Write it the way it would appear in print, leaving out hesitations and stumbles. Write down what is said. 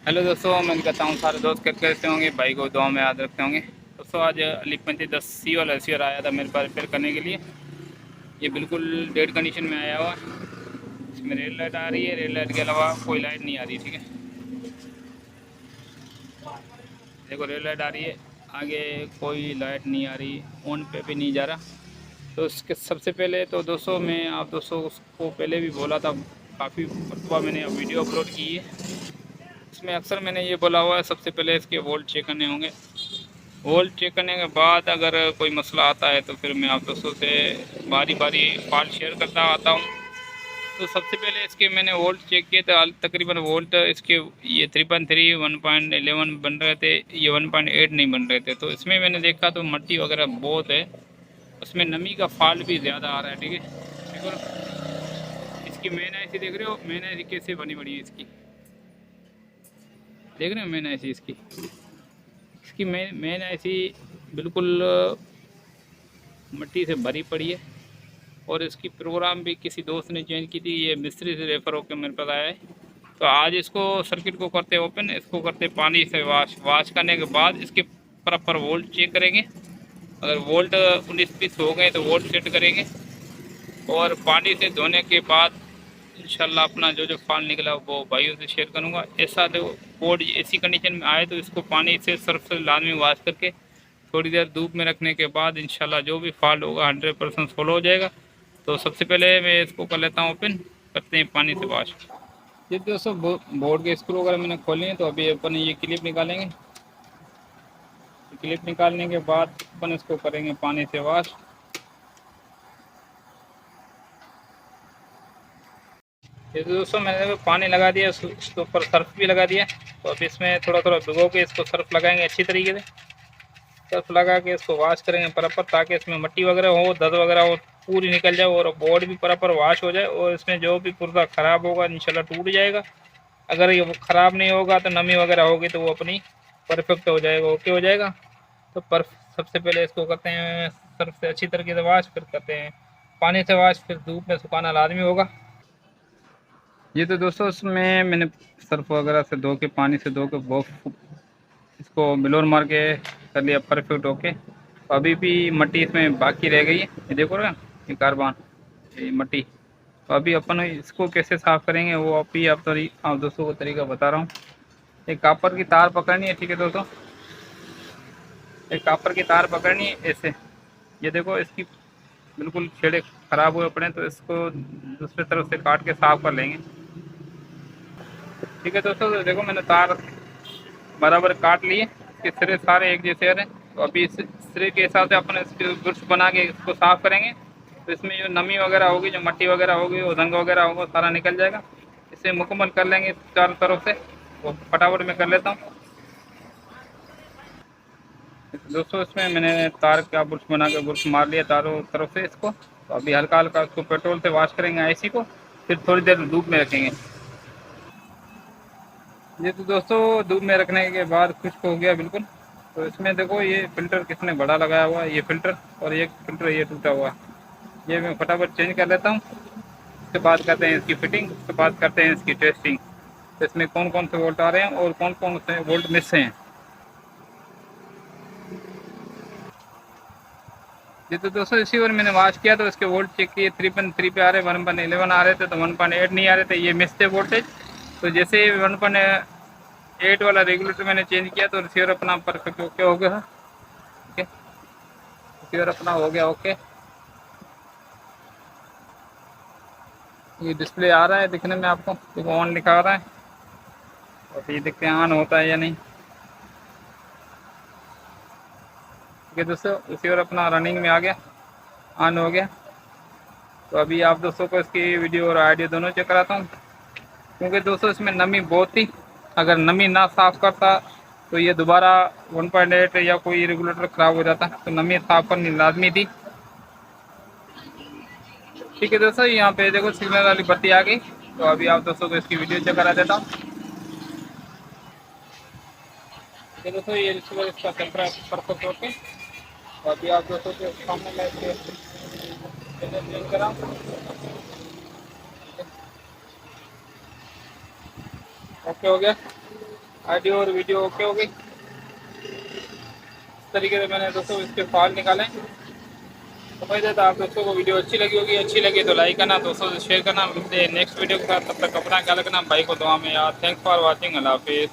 Hello दोस्तों, मैं कहता हूँ सारे दोस्त कैसे होंगे, भाई को दुआ में याद रखते होंगे। दोस्तों आज अली 3510 वाला एसीयर आया था मेरे पास रिपेयर करने के लिए। ये बिल्कुल डेड कंडीशन में आया हुआ। इसमें रेड लाइट आ रही है, रेड लाइट के अलावा कोई लाइट नहीं आ रही। ठीक है, देखो रेड लाइट आ रही है, आगे कोई लाइट नहीं आ रही, ऑन पे भी नहीं जा रहा। तो इसके सबसे पहले तो दोस्तों मैं आप दोस्तों को पहले भी बोला था, काफ़ी मरतबा मैंने वीडियो अपलोड की है। इसमें अक्सर मैंने ये बोला हुआ है, सबसे पहले इसके वोल्ट चेक करने होंगे। वोल्ट चेक करने के बाद अगर कोई मसला आता है तो फिर मैं आप दोस्तों से बारी बारी फॉल्ट शेयर करता आता हूँ। तो सबसे पहले इसके मैंने वोल्ट चेक किए थे, तकरीबन वोल्ट इसके ये 3.3 1.11 बन रहे थे, ये 1.8 नहीं बन रहे थे। तो इसमें मैंने देखा तो मट्टी वगैरह बहुत है, उसमें नमी का फॉल्ट भी ज़्यादा आ रहा है। ठीक है, देखो इसकी मेन ऐसी देख रहे हो, मेन ऐसी कैसे बनी पड़ी है इसकी, देख रहे हो मेन ऐसी इसकी इसकी मेन ऐसी बिल्कुल मिट्टी से भरी पड़ी है। और इसकी प्रोग्राम भी किसी दोस्त ने चेंज की थी, ये मिस्त्री से रेफर होकर मेरे पास आया है। तो आज इसको सर्किट को करते ओपन, इसको करते पानी से वाश करने के बाद इसके प्रॉपर वोल्ट चेक करेंगे। अगर वोल्ट 19-20 हो गए तो वोल्ट सेट करेंगे, और पानी से धोने के बाद इंशाल्लाह अपना जो जो फाल निकला वो भाइयों से शेयर करूँगा। ऐसा तो बोर्ड ऐसी कंडीशन में आए तो इसको पानी से सर्फ से लाजमी वाश करके थोड़ी देर धूप में रखने के बाद इंशाल्लाह जो भी फॉल्ट होगा 100% सोल्व हो जाएगा। तो सबसे पहले मैं इसको कर लेता हूँ ओपन, करते हैं पानी से वॉश। ये दोस्तों बोर्ड के स्क्रू वगैरह मैंने खोले हैं, तो अभी अपन ये क्लिप निकालेंगे। क्लिप निकालने के बाद अपन इसको करेंगे पानी से वॉश। ये दोस्तों मैंने पानी लगा दिया, उसके ऊपर सर्फ भी लगा दिया। तो अब इसमें थोड़ा थोड़ा भिगो के इसको सर्फ लगाएंगे अच्छी तरीके से। सर्फ लगा के इसको वॉश करेंगे प्रॉपर, ताकि इसमें मिट्टी वगैरह हो, दर्द वगैरह हो, पूरी निकल जाए और बोर्ड भी प्रॉपर वॉश हो जाए। और इसमें जो भी पुर्जा ख़राब होगा इंशाल्लाह टूट जाएगा। अगर ये ख़राब नहीं होगा तो नमी वगैरह होगी तो वो अपनी परफेक्ट हो जाएगा, ओके हो जाएगा। तो सबसे पहले इसको करते हैं सर्फ से अच्छी तरीके से वॉश, फिर करते हैं पानी से वॉश, फिर धूप में सुखाना लाजमी होगा। ये तो दोस्तों इसमें मैंने सर्फ वगैरह से धो के, पानी से धो के बहुत इसको बिलोर मार के कर लिया परफेक्ट होके। तो अभी भी मट्टी इसमें बाकी रह गई है, ये देखो ना, ये कार्बन, ये मट्टी। तो अभी अपन इसको कैसे साफ़ करेंगे वो अभी आप दोस्तों को तरीका बता रहा हूँ। एक कापर की तार पकड़नी है, ठीक है दोस्तों, एक कापर की तार पकड़नी है ऐसे। ये देखो इसकी बिल्कुल छेड़े ख़राब हुए पड़े, तो इसको दूसरी तरफ से काट के साफ़ कर लेंगे। ठीक है दोस्तों, तो देखो मैंने तार बराबर काट लिए, इसके सिरे सारे एक जैसे हैं। तो अभी इस सिरे के हिसाब से अपन इसके ब्रश बना के इसको साफ़ करेंगे। तो इसमें जो नमी वगैरह होगी, जो मट्टी वगैरह होगी, वो जंग वगैरह होगा, सारा निकल जाएगा। इसे मुकम्मल कर लेंगे चारों तरफ से। वो फटाफट में कर लेता हूँ दोस्तों। इसमें मैंने तार का ब्रश बना के ब्रश मार लिया चारों तरफ से इसको। तो अभी हल्का हल्का इसको पेट्रोल से वॉश करेंगे आईसी को, फिर थोड़ी देर धूप में रखेंगे। ये तो दोस्तों धूप में रखने के बाद खुश्क हो गया बिल्कुल। तो इसमें देखो ये फ़िल्टर किसने बड़ा लगाया हुआ है, ये फ़िल्टर, और ये फ़िल्टर ये टूटा हुआ है। ये मैं फटाफट चेंज कर लेता हूँ। उसके बाद करते हैं इसकी फिटिंग, उसके बाद करते हैं इसकी टेस्टिंग। तो इसमें कौन कौन से वोल्ट आ रहे हैं और कौन कौन से वोल्ट मिस हैं। ये तो दोस्तों इसी बार मैंने वॉश किया तो इसके वोल्ट चेक किए, 3.3 पे आ रहे, 1.11 आ रहे थे, तो 1.8 नहीं आ रहे थे, ये मिस थे वोल्टेज। तो जैसे 1.8 वाला रेगुलेटर मैंने चेंज किया तो रिसीवर अपना परफेक्ट ओके हो गया। ओके, रिसीवर अपना हो गया ओके। ये डिस्प्ले आ रहा है दिखने में आपको, देखो ऑन लिखा आ रहा है। और ये देखते हैं ऑन होता है या नहीं। ठीक है दोस्तों, रिसीवर अपना रनिंग में आ गया, ऑन हो गया। तो अभी आप दोस्तों को इसकी वीडियो और ऑडियो दोनों चेक कराता हूँ, क्योंकि दोस्तों इसमें नमी बहुत थी। अगर नमी ना साफ़ करता तो ये दोबारा 1.8 या कोई रेगुलेटर ख़राब हो जाता, तो नमी साफ़ करनी लाजमी थी। ठीक है दोस्तों, यहाँ पे देखो सिग्नल वाली बत्ती आ गई। तो अभी आप दोस्तों को इसकी वीडियो चेक करा देता हूँ। ठीक है दोस्तों, ये रिसीवर इसका चल रहा है परफेक्ट ओके। तो अभी आप दोस्तों के सामने मैं इसके चेंज करा, ओके हो गया। ऑडियो और वीडियो ओके हो गई। इस तरीके से मैंने दोस्तों इसके फाइल निकाले। उम्मीद है तो आप दोस्तों को वीडियो अच्छी लगी होगी। अच्छी लगी तो लाइक करना, दोस्तों से शेयर करना। मिलते हैं नेक्स्ट वीडियो के साथ, तब तक अपना ख्याल रखना, भाई को दुआ में याद। थैंक्स फॉर वॉचिंग, अल्लाह हाफिज़।